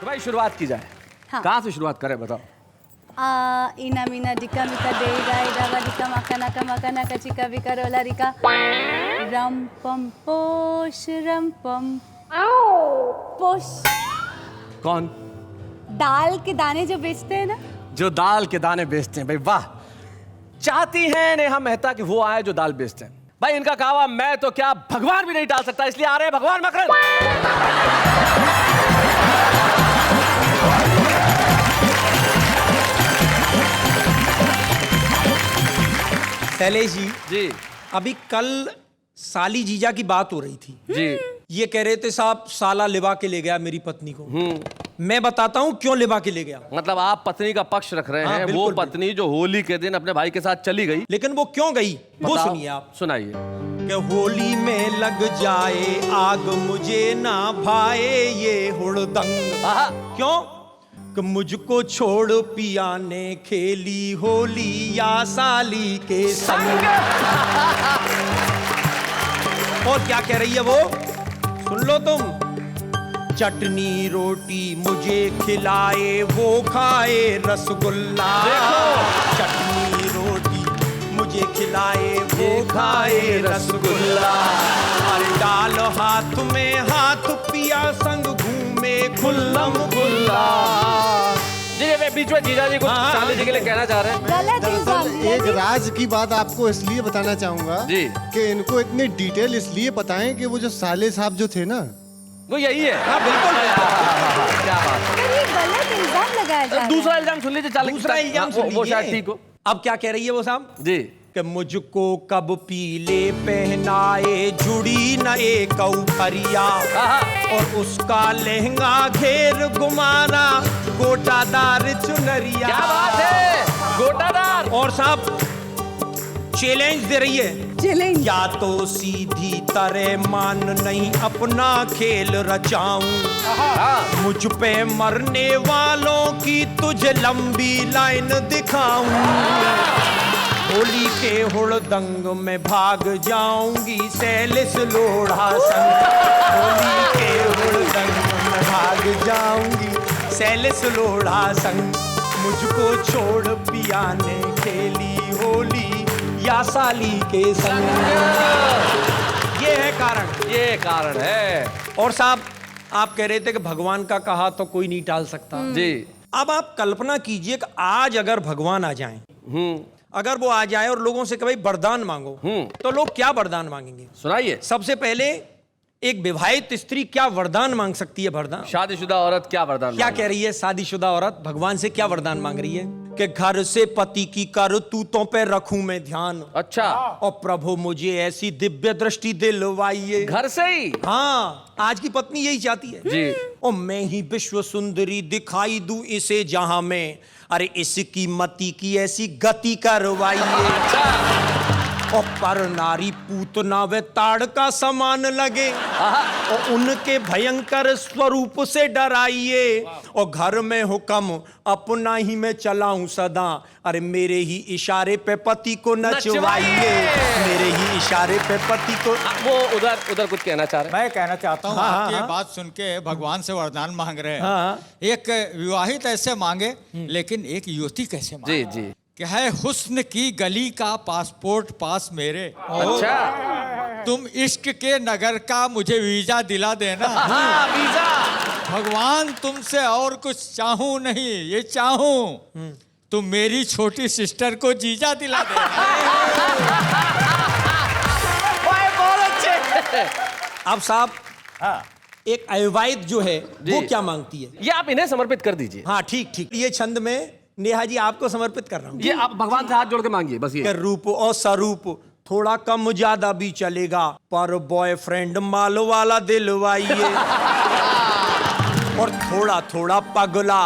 तो भाई शुरुआत की जाए। हाँ। कहाँ से शुरुआत करें बताओ। इना मीना डिका मिका डे डाई डावा डिका माका नाका माका नाका चिका बिका रोला रिका रम पम पोश रम पम पोश। कौन? दाल के दाने जो बेचते हैं ना। जो दाल के दाने बेचते हैं। भाई वाह, चाहती हैं नेहा मेहता कि वो आए जो दाल बेचते हैं। भाई इनका कहवा मैं तो क्या भगवान भी नहीं डाल सकता, इसलिए आ रहे हैं भगवान मकरंद। शैलेश जी, जी अभी कल साली जीजा की बात हो रही थी। जी। ये कह रहे थे साहब साला लिवा के ले गया मेरी पत्नी को। मैं बताता हूँ क्यों लिवा के ले गया। मतलब आप पत्नी का पक्ष रख रहे हाँ, हैं। वो बिल्कुल, पत्नी जो होली के दिन अपने भाई के साथ चली गई, लेकिन वो क्यों गई वो बताओ। सुनिए आप। सुनाइए। कि होली में लग जाए आग मुझे ना भाए ये हुड़दंग। आहा। क्यों? कि मुझको छोड़ पिया ने खेली होली या साली के संग। और क्या कह रही है वो, सुन लो तुम। चटनी रोटी मुझे खिलाए वो खाए रसगुल्ला। चटनी रोटी मुझे खिलाए वो खाए रसगुल्ला। अरे डाल हाथ में हाथ पिया संग घूमे खुल्लम खुल्ला। जी मैं बीच में जीजा जी कुछ साली जी के लिए कहना चाह रहे हैं। गलत इल्जाम दरअसल एक राज की बात आपको इसलिए बताना चाहूंगा जी। कि इनको इतनी डिटेल इसलिए बताएं कि वो जो साले साहब जो थे ना, वो यही है। हाँ बिल्कुल। क्या बात। पर ये गलत इल्जाम लगाया जा रहा है। दूसरा इल्जाम सुन लीजिए। चालीस दूसरा इल्जाम सुन वो शायद लीजिए। ठीक हो। अब क्या कह रही है वो साहब जी। कि मुझको कब पीले पहनाए जुड़ी न एक फरिया। और उसका लहंगा घेर गुमाना गोटादार चुनरिया। क्या बात है, गोटादार। और साहब चैलेंज दे रही है। चैलेंज। या तो सीधी तरह मान नहीं अपना खेल रचाऊं, मुझ पे मरने वालों की तुझे लंबी लाइन दिखाऊं। होली के हुड़दंग में भाग जाऊंगी सैलिस लोढ़ा संग। होली के हुड़दंग में भाग जाऊंगी सैलिस लोढ़ा संग। मुझको छोड़ पिया ने खेली होली या साली के संग। ये है कारण। ये कारण है। और साहब आप कह रहे थे कि भगवान का कहा तो कोई नहीं टाल सकता। जी। अब आप कल्पना कीजिए कि आज अगर भगवान आ जाएं, अगर वो आ जाए और लोगों से कभी वरदान मांगो, तो लोग क्या वरदान मांगेंगे? सुनाइए। सबसे पहले एक विवाहित स्त्री क्या वरदान मांग सकती है? वरदान। शादीशुदा औरत क्या वरदान क्या मांगे? कह रही है शादीशुदा औरत भगवान से क्या वरदान मांग रही है? कि घर से पति की करतूतों पे रखूं मैं ध्यान। अच्छा। और प्रभु मुझे ऐसी दिव्य दृष्टि दिलवाइए। घर से ही। हाँ, आज की पत्नी यही चाहती है जी। और मैं ही विश्व सुंदरी दिखाई दूं इसे जहां में। अरे इसकी मति की ऐसी गति करवाइए। और पर नारी पूतना वे ताड़ का समान लगे और उनके भयंकर स्वरूप से डराइए। और घर में हुक्म अपना ही मैं चलाऊं सदा। अरे मेरे ही इशारे पे पति को नचवाइए। मेरे ही इशारे पे पति को। वो उधर कुछ कहना चाह रहे हैं। मैं कहना चाहता हूँ हाँ, आपकी हाँ। बात सुन के भगवान से वरदान मांग रहे हैं। हाँ। एक विवाहित ऐसे मांगे, लेकिन एक युवती कैसे मांगे? जी जी। क्या है हुस्न की गली का पासपोर्ट पास मेरे। अच्छा। तुम इश्क के नगर का मुझे वीजा दिला देना। हाँ, वीजा। भगवान तुमसे और कुछ चाहूं नहीं, ये चाहूं तुम मेरी छोटी सिस्टर को जीजा दिला देना। बहुत अच्छे। अब साहब एक अविवाहित जो है वो क्या मांगती है? ये आप इन्हें समर्पित कर दीजिए। हाँ ठीक ठीक। ये छंद में नेहा जी आपको समर्पित कर रहा हूँ। ये आप भगवान से हाथ जोड़ के मांगिए बस। ये रूप और स्वरूप थोड़ा कम ज्यादा भी चलेगा, पर बॉयफ्रेंड माल वाला दिलवाइए। और थोड़ा थोड़ा पगला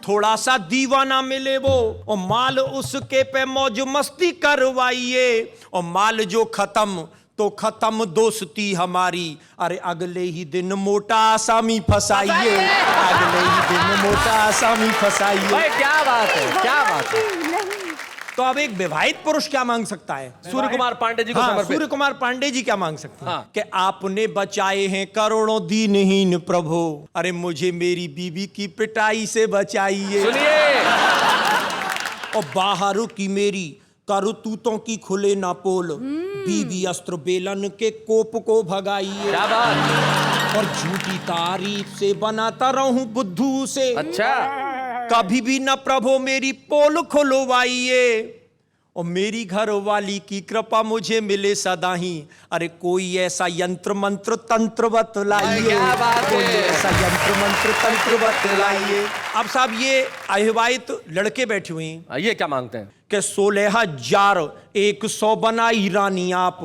थोड़ा सा दीवाना मिले वो। और माल उसके पे मौज मस्ती करवाइए। और माल जो खत्म तो खत्म दोस्ती हमारी। अरे अगले ही दिन मोटा आसामी फसाइए। अगले ही दिन मोटा आसामी फसाइए। भाई क्या बात है, क्या बात है। तो अब एक विवाहित पुरुष क्या मांग सकता है? सूर्य कुमार पांडे जी को हाँ, समर्पित। सूर्य कुमार पांडे जी क्या मांग सकते हैं? हाँ। कि आपने बचाए हैं करोड़ों दीनहीन प्रभु, अरे मुझे मेरी बीवी की पिटाई से बचाइए। सुनिए, और बाहरों की मेरी करतूतों की खुले ना पोल, बीवी अस्त्र बेलन के कोप को भगाइए। क्या बात। और झूठी तारीफ से बनाता रहूं बुद्धू से, अच्छा, कभी भी न प्रभु मेरी पोल खुलवाइए। और मेरी घर वाली की कृपा मुझे मिले सदा ही, अरे कोई ऐसा यंत्र मंत्र तंत्र बतलाइए। क्या बात है। कोई ऐसा यंत्र मंत्र तंत्र बतलाइए। अब साहब ये अविवाहित लड़के बैठे हुए हैं, ये क्या मांगते हैं? कि 16,100 बनाई रानी आप,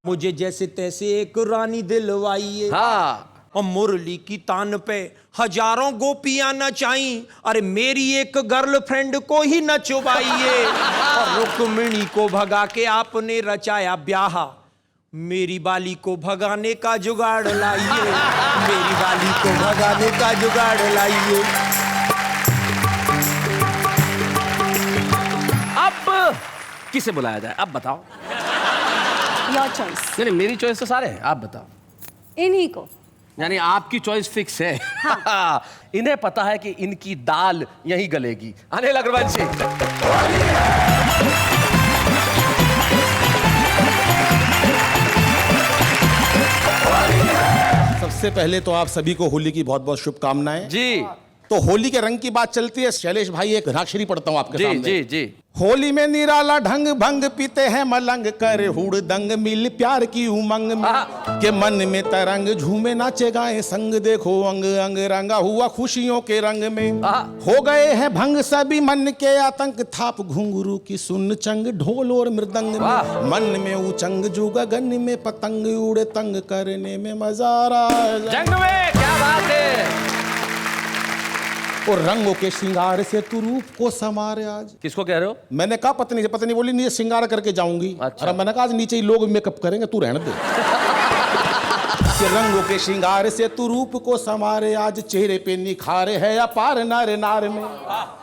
मुझे जैसे तैसे एक रानी दिलवाइए। हाँ, और मुरली की तान पे हजारों गोपियां नचाई, अरे मेरी एक गर्लफ्रेंड को ही नचवाइए। और रुक्मिणी को भगा के आपने रचाया ब्याह, मेरी बाली को भगाने का जुगाड़ लाइए। मेरी बाली को भगाने का जुगाड़ लाइए। अब किसे बुलाया जाए? अब बताओ। Your choice. नहीं, मेरी चॉइस तो सारे हैं, आप बताओ। इन्हीं को। यानी आपकी चॉइस फिक्स है। हाँ। इन्हें पता है कि इनकी दाल यहीं गलेगी। अनिल अग्रवाल जी। सबसे पहले तो आप सभी को होली की बहुत बहुत शुभकामनाएं। जी तो होली के रंग की बात चलती है, शैलेश भाई एक राक्षरी पढ़ता हूं आपके जी सामने। जी जी। होली में निराला ढंग भंग पीते हैं मलंग, करे हुड़दंग मिल प्यार की उमंग में, के मन में तरंग झूमे नाचे गाए संग, देखो अंग अंग रंगा हुआ खुशियों के रंग में। हो गए हैं भंग सभी मन के आतंक, थाप घुंघरू की सुन चंग ढोल और मृदंग में, मन में उचंग जो गगन में पतंग उड़े तंग, करने में मजा आ रहा है जंग में। क्या बात है। और रंगों के श्रृंगार से तू रूप को समारे आज। किसको कह रहे हो? मैंने कहा पत्नी से, पत्नी बोली नहीं श्रृंगार करके जाऊंगी। अच्छा। अरे मैंने कहा आज नीचे ही लोग मेकअप करेंगे, तू रहने दे। कि रंगों के श्रृंगार से तू रूप को समारे आज, चेहरे पे निखारे है अपार नारे नार में,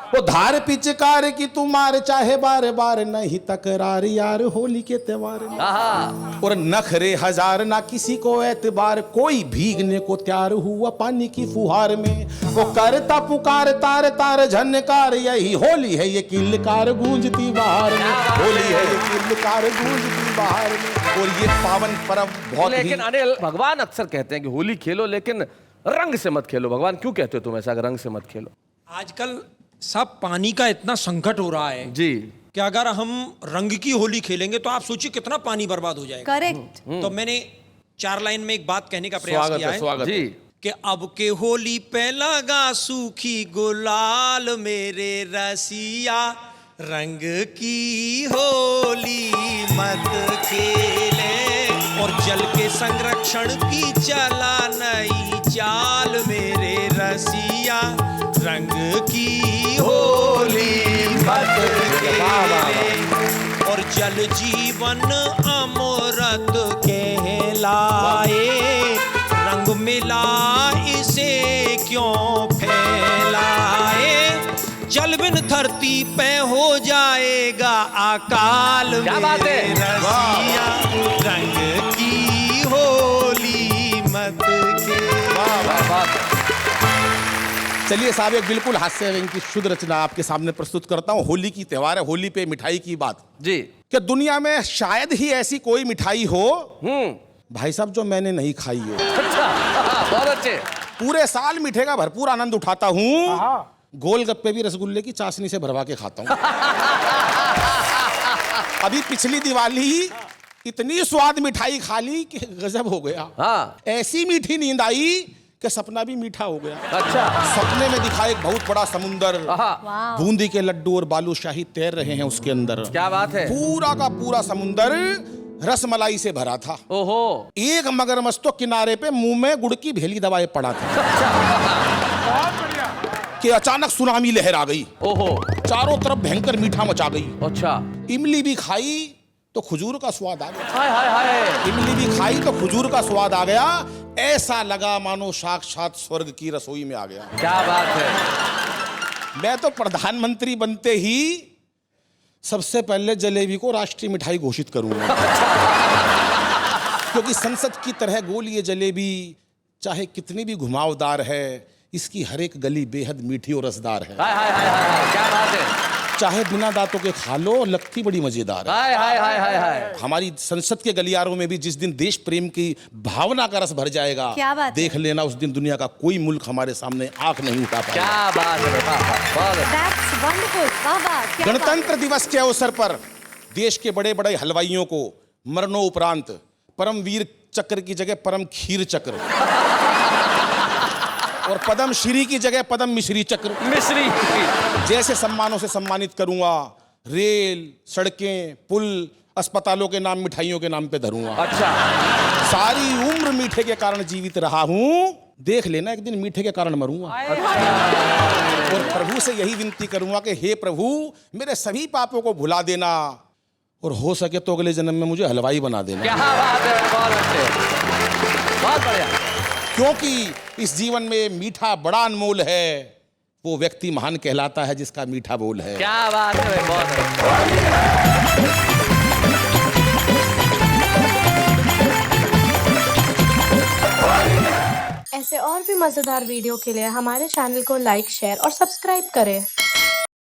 वो धार पिचकार की तू मार चाहे बार बार, नहीं तकरार यार होली के त्योहार में। और नखरे हजार ना किसी को एतबार, कोई भीगने को तैयार हुआ पानी की फुहार में, वो करता पुकार तार तार झनकार, यही होली है ये किलकार गूंजती बाहर में, होली है ये किलकार गूंजती बाहर में। और ये पावन पर्व बहुत ही। लेकिन अनिल, भगवान अक्सर कहते हैं कि होली खेलो लेकिन रंग से मत खेलो। भगवान क्यों कहते हो तुम ऐसा, रंग से मत खेलो? आजकल सब पानी का इतना संकट हो रहा है जी, कि अगर हम रंग की होली खेलेंगे तो आप सोचिए कितना पानी बर्बाद हो जाएगा। करेक्ट। तो मैंने 4 लाइन में एक बात कहने का प्रयास किया है। स्वागत जी। कि अब के होली पे लगा सूखी गुलाल, मेरे रसिया रंग की होली मत खेले, और जल के संरक्षण की चला नई चाल, मेरे रसिया रंग की होली मत खेले। और जल जीवन अमृत कहलाए, रंग मिला इसे क्यों फैलाए, जल बिन धरती पे हो जाएगा अकाल, क्या बात है। मेरे रसिया रंग की होली मत खेले। चलिए साहब, एक बिल्कुल हास्य व्यंग की शुद्ध रचना आपके सामने प्रस्तुत करता हूँ। होली की त्योहार है, होली पे मिठाई की बात जी। कि दुनिया में शायद ही ऐसी कोई मिठाई हो भाई साहब जो मैंने नहीं खाई हो। अच्छा, बहुत अच्छे। पूरे साल मीठे का भरपूर आनंद उठाता हूँ, गोलगप्पे भी रसगुल्ले की चाशनी से भरवा के खाता हूँ। अभी पिछली दिवाली इतनी स्वाद मिठाई खा ली कि गजब हो गया। हाँ। ऐसी मीठी नींद आई कि सपना भी मीठा हो गया। अच्छा। सपने में दिखा एक बहुत बड़ा समुंदर, हाँ। बूंदी के लड्डू और बालूशाही तैर रहे हैं उसके अंदर। क्या बात है। पूरा का पूरा समुंदर रसमलाई से भरा था। ओहो। एक मगरमच्छ तो किनारे पे मुंह में गुड़ की भेली दबाए पड़ा था कि अचानक सुनामी लहर आ गई। ओहो। चारों तरफ भयंकर मीठा मचा गई। अच्छा। इमली भी खाई तो खजूर का स्वाद आ गया। हाय हाय हाय। इमली भी खाई तो खजूर का स्वाद आ गया। ऐसा लगा मानो साक्षात स्वर्ग की रसोई में आ गया। क्या बात है। मैं तो प्रधानमंत्री बनते ही सबसे पहले जलेबी को राष्ट्रीय मिठाई घोषित करूंगा। क्योंकि संसद की तरह गोल ये जलेबी चाहे कितनी भी घुमावदार है, इसकी हर एक गली बेहद मीठी और रसदार है। हाय हाय हाय हाय, क्या बात है। चाहे बिना दांतों के खा लो, लगती बड़ी मजेदार है। हाय हाय हाय हाय हाय। हमारी संसद के गलियारों में भी जिस दिन देश प्रेम की भावना का रस भर जाएगा, क्या बात है। देख लेना उस दिन दुनिया का कोई मुल्क हमारे सामने आंख नहीं उठा पाएगा। क्या बात है, वाह, वाह, बहुत अच्छा। That's wonderful. वाह वाह, क्या बात है। गणतंत्र दिवस के अवसर पर देश के बड़े बड़े हलवाइयों को मरणोपरांत परमवीर चक्र की जगह परम खीर चक्र और पद्म श्री की जगह पद्म मिश्री चक्र मिश्री। जैसे सम्मानों से सम्मानित करूंगा। रेल, सड़कें, पुल, अस्पतालों के नाम मिठाइयों के नाम पे धरूंगा। अच्छा। सारी उम्र मीठे के कारण जीवित रहा हूं, देख लेना एक दिन मीठे के कारण मरूंगा। और प्रभु से यही विनती करूंगा कि हे प्रभु, मेरे सभी पापों को भुला देना और हो सके तो अगले जन्म में मुझे हलवाई बना देना। क्या बात है, बहुत अच्छे, बहुत बढ़िया। क्योंकि इस जीवन में मीठा बड़ा अनमोल है। वो व्यक्ति महान कहलाता है जिसका मीठा बोल है। क्या बात है, बहुत अच्छा। ऐसे और भी मज़ेदार वीडियो के लिए हमारे चैनल को लाइक, शेयर और सब्सक्राइब करें।